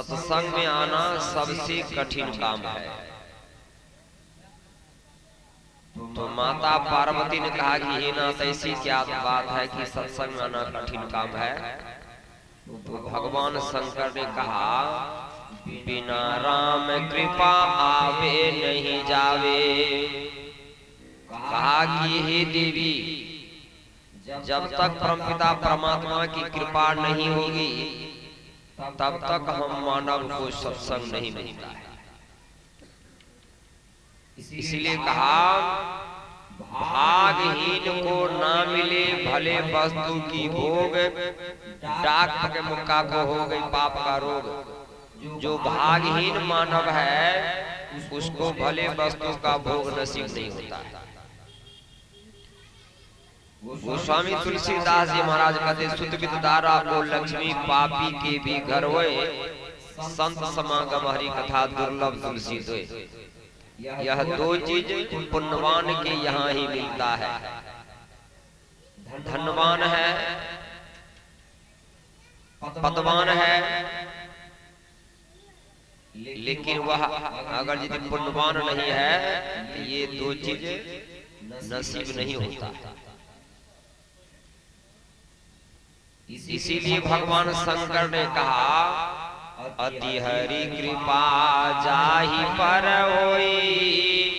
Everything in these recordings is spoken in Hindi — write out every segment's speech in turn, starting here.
सत्संग में आना सबसे कठिन काम है। तो माता पार्वती ने कहा कि हे नाथ, ऐसी क्या बात है कि सत्संग में आना कठिन काम है। तो भगवान शंकर ने कहा, बिना राम कृपा आवे नहीं जावे। कहा कि हे देवी, जब तक परमपिता परमात्मा की कृपा नहीं होगी तब तक हम मानव को सत्संग नहीं मिलता है। इसलिए कहा, भागहीन को ना मिले भले वस्तु की भोग, डाक के मुक्का को हो गई पाप का रोग। जो भागहीन मानव है उसको भले वस्तु का भोग नसीब नहीं होता है। गोस्वामी तुलसीदास जी महाराज कहते, सुत विद्यारा को लक्ष्मी पापी के भी घर होए, संत समागम हरि कथा दुर्लभ तुलसी दोए। यह दो चीज पुण्यवान के यहाँ ही मिलता है। धनवान है, पदवान है, लेकिन वह अगर यदि पुण्यवान नहीं है तो ये दो चीज नसीब नहीं होता। इसीलिए भगवान शंकर ने कहा, अति हरि कृपा जाहि पर होई,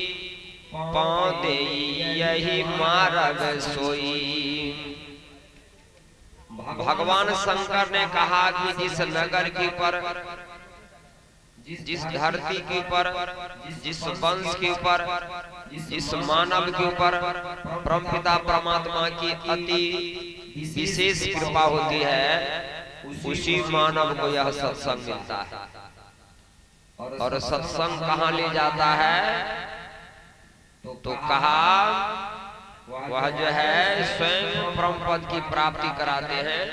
पाँव देई यही मार्ग सोई। भगवान शंकर ने कहा कि जिस नगर के ऊपर, जिस धरती के ऊपर, जिस वंश के ऊपर, जिस मानव के ऊपर परमपिता परमात्मा की अति विशेष कृपा होती है, उसी मानव को यह सत्संग मिलता है। और सत्संग कहाँ ले जाता है? तो कहा, वह जो है स्वयं परम पद की प्राप्ति कराते हैं,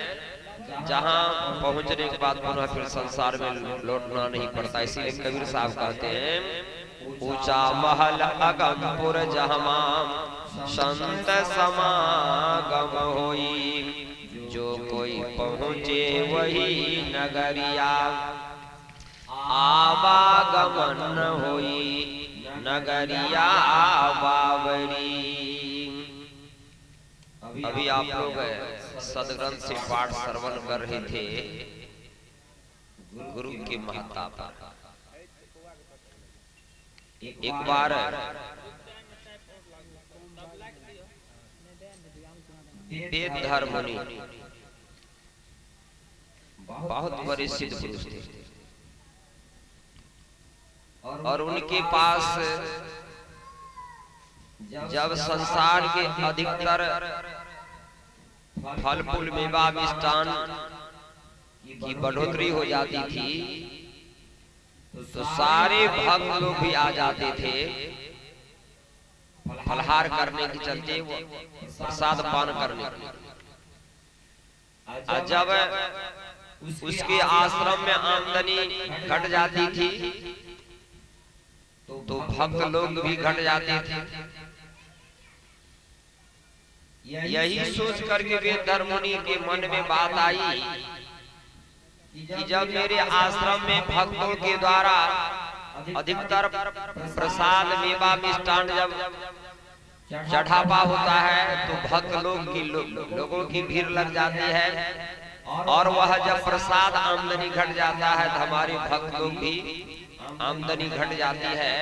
जहां पहुंचने के बाद पुनः फिर संसार में लौटना नहीं पड़ता। इसीलिए कबीर साहब कहते हैं, ऊंचा महल अगमपुर जहमा संत समागम होई, जो कोई पहुँचे वही नगरिया आवागमन होई, नगरिया बावरी। अभी आप लोग सदग्रंथ से पाठ श्रवण कर रहे थे गुरु की महत्ता पर। एक बार वेदधर मुनि बहुत बड़े सिद्ध पुरुष थे, और उनके पास जब संसार के अधिकतर फल फूल मेवा मिष्टान की बढ़ोतरी हो जाती थी, तो सारे भक्त लोग भी आ जाते थे फलहार करने के चलते, वो प्रसाद पान करने के। जब उसके आश्रम में आमदनी घट जाती थी तो भक्त लोग भी घट जाते थे। यही सोच करके वेदधर मुनि के मन में बात आई कि जब मेरे आश्रम में भक्तों के द्वारा अधिकतर प्रसाद मेवा मिष्टान जब चढ़ावा होता है तो भक्त लोगों की भीड़ लग जाती है, और वह जब प्रसाद आमदनी घट जाता है तो हमारे भक्त लोग भी आमदनी घट जाती है।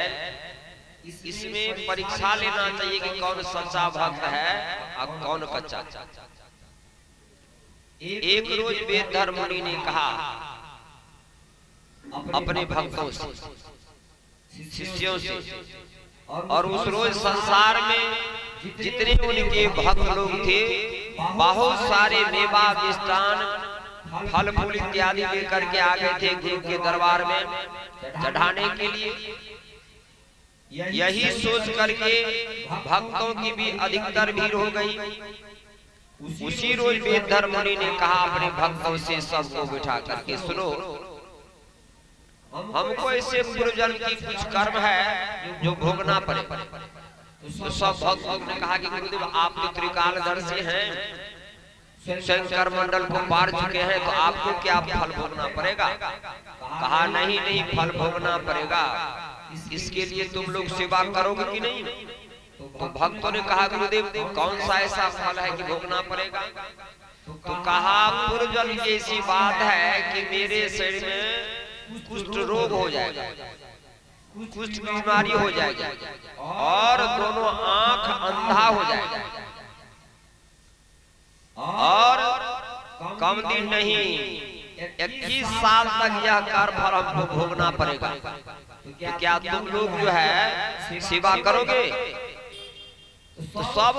इसमें परीक्षा लेना चाहिए कि कौन सच्चा भक्त है और कौन कच्चा। एक रोज वेदधर मुनि ने कहा अपने भक्तों से, शिष्यों से, और उस रोज संसार में जितने उनके भक्त लोग थे बहुत सारे मेवा मिष्टान फल फूल इत्यादि लेकर के आ गए थे गुरु के दरबार में चढ़ाने के लिए। यही सोच करके भक्तों की भी अधिकतर भीड़ हो गई। उसी रोज वेदधर मुनि ने कहा अपने भक्तों से, सबको बिठा करके सुनो, हमको ऐसे पूर्वजन्म की कुछ कर्म है जो भोगना पड़े। तो सब भक्तों ने कहा कि गुरुदेव आप तो त्रिकालदर्शी हैं, शंकर मंडल को पार चुके हैं, तो आपको क्या फल भोगना पड़ेगा। कहा नहीं नहीं, फल भोगना पड़ेगा, इसके लिए तुम लोग सेवा करोगे कि नहीं? तो भक्तों ने कहा गुरुदेव कौन सा ऐसा फल है कि भोगना पड़ेगा? तो कहा पूर्वजन्म की ऐसी बात है कि मेरे शरीर में कुष्ठ रोग हो जाएगा, कुष्ठ की बीमारी हो जाएगी और दोनों आंख अंधा हो जाएगा और कम दिन नहीं 21 साल तक यह कर्म फल हमको भोगना पड़ेगा। तो क्या तुम लोग जो है सेवा करोगे? तो सब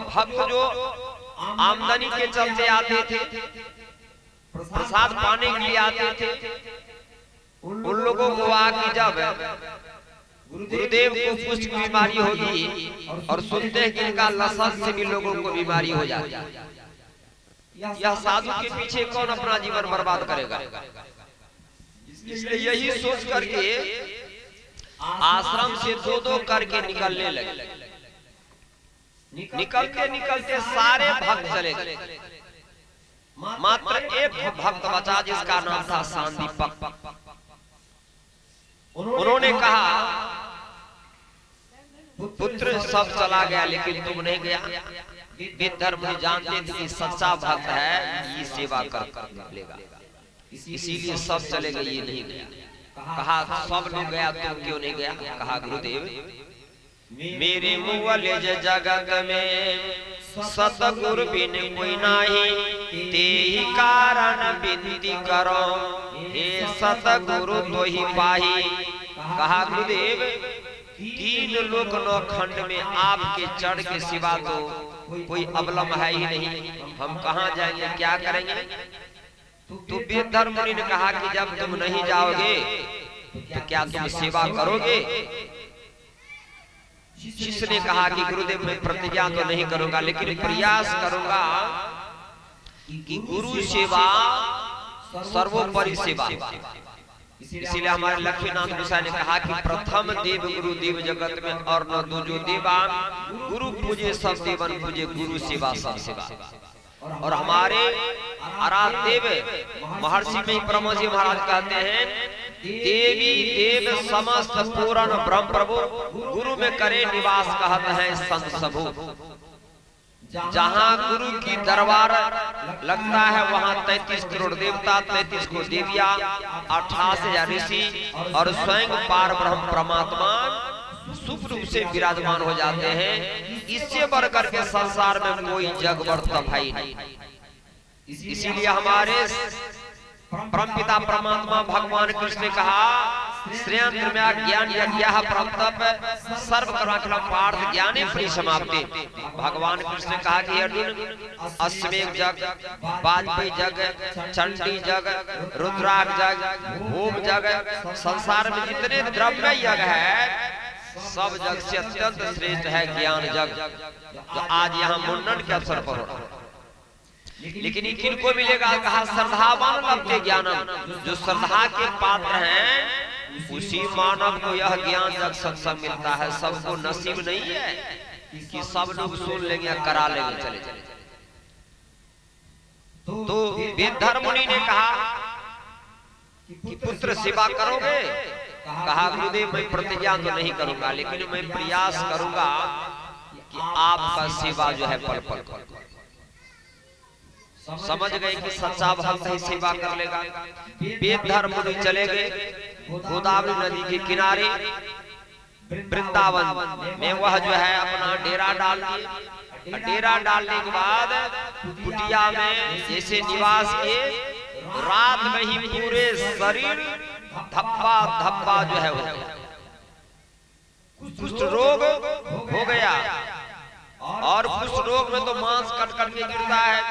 भक्त जो आमदनी के चलते आते थे, प्रसाद पाने के लिए आते थे, उन लोगों को आके जब गुरुदेव को कुष्ठ की बीमारी होगी और सुनते हैं कि इनका लसन से भी लोगों को बीमारी हो जाती है, यह साधु के पीछे कौन अपना जीवन बर्बाद करेगा? इसलिए यही सोच करके आश्रम से दो करके निकलने लगे। निकलते निकलते सारे भक्त चले गए, मात्र एक भक्त बचा जिसका नाम था सांदीपक। उन्होंने कहा पुत्र सब चला गया लेकिन तुम नहीं गया। विद्याधर मुनि जानते थे कि सच्चा भक्त है ये सेवा कर लेगा, इसीलिए सब चले गए, ये नहीं गया। कहा सब लोग गया तुम क्यों नहीं गया? कहा गुरुदेव मेरे मुअले जगत में सतगुरु बिन कोई नाही, तेहि कारण विनती करो हे सतगुरु तो ही पाही। कहा गुरुदेव 3 लोक 9 खंड में आपके चढ़ के सिवा तो कोई अवलंब है ही नहीं, हम कहाँ जाएंगे, क्या करेंगे? तो विद्याधर मुनि ने कहा कि जब तुम नहीं जाओगे तो क्या तुम सेवा करोगे? शिष्य ने कहा कि गुरुदेव मैं प्रतिज्ञा तो नहीं करूंगा लेकिन प्रयास करूंगा कि गुरु सेवा सर्वोपरि सेवा। इसीलिए हमारे लक्ष्मीनाथ गोसाई ने कहा कि प्रथम देव गुरु देव जगत में और न दूजो देवा, गुरु पूजे सब देवन पूजे, गुरु सेवा सब सेवा। और हमारे आराध्य देव महर्षि में ब्रह्म जी महाराज कहते हैं देवी देव समस्त पूर्ण ब्रह्म प्रभु, गुरु में करे निवास कहते हैं संत सबू। जहाँ गुरु की दरबार लगता है वहाँ 33 करोड़ देवता, 33 को देविया, 88,000 ऋषि और स्वयं पार ब्रह्म परमात्मा सुख रूप से विराजमान हो जाते हैं। इससे बढ़कर के संसार में कोई जग वर्तक है नहीं। इसीलिए हमारे परमपिता परमात्मा भगवान कृष्ण ने कहा श्रेयंद्रम्या ज्ञान यज्ञः प्रतप सर्व कर्माखिलम पार्थ ज्ञाने परिसमाप्ति। भगवान कृष्ण ने कहा कि अर्जुन अश्वमेध जग, वाजपेयी जग, चंडी जग, रुद्राक्ष जग, होम जग, संसार में जितने द्रव्य यज्ञ है सब जग से अत्यंत श्रेष्ठ है ज्ञान जग, जो आज यहाँ मुंडन के अवसर पर हो रहा है। लेकिन किनको मिलेगा? कहा श्रद्धावान लभते ज्ञानम, जो श्रद्धा के पात्र हैं उसी मानव को यह ज्ञान जग सत्संग मिलता है। सबको नसीब नहीं है कि सब लोग सुन लेंगे या करा लेंगे चले चले। तो विद्याधर मुनि ने कहा कि पुत्र सेवा करोगे? कहा गुरुदेव मैं प्रतिज्ञा तो नहीं करूंगा लेकिन मैं प्रयास करूंगा कि आपका सेवा जो है पल पल करूं। समझ गए कि सच्चा भक्त ही सेवा कर लेगा। विद्याधर मुनि चले गए गोदावरी नदी के किनारे वृंदावन में, वह जो है अपना डेरा डाल दिए। डेरा डालने के बाद कुटिया में जैसे निवास किए, रात में ही पूरे शरीर धब्बा धब्बा जो है हो गया, कुष्ठ रोग हो गया। और कुष्ठ रोग में तो मांस कट कट के गिरता है,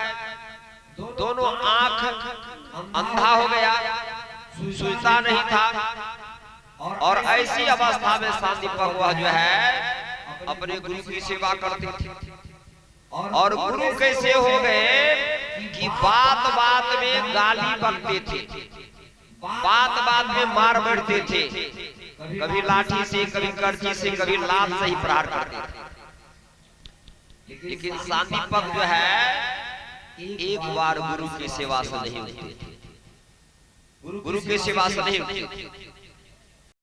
दोनों आंख अंधा हो गया, सुनता नहीं था। और ऐसी अवस्था में सांदीपक वह जो है अपने गुरु की सेवा करते थे। और गुरु कैसे हो गए कि बात बात में गाली बकते थे, बात बात में मार बैठते थे, कभी लाठी से, कभी करची से, कभी लात से ही प्रहार करते थे। लेकिन सांदीपक जो है एक बार गुरु की सेवा से नहीं होते थे। गुरु के सिवा से नहीं होती।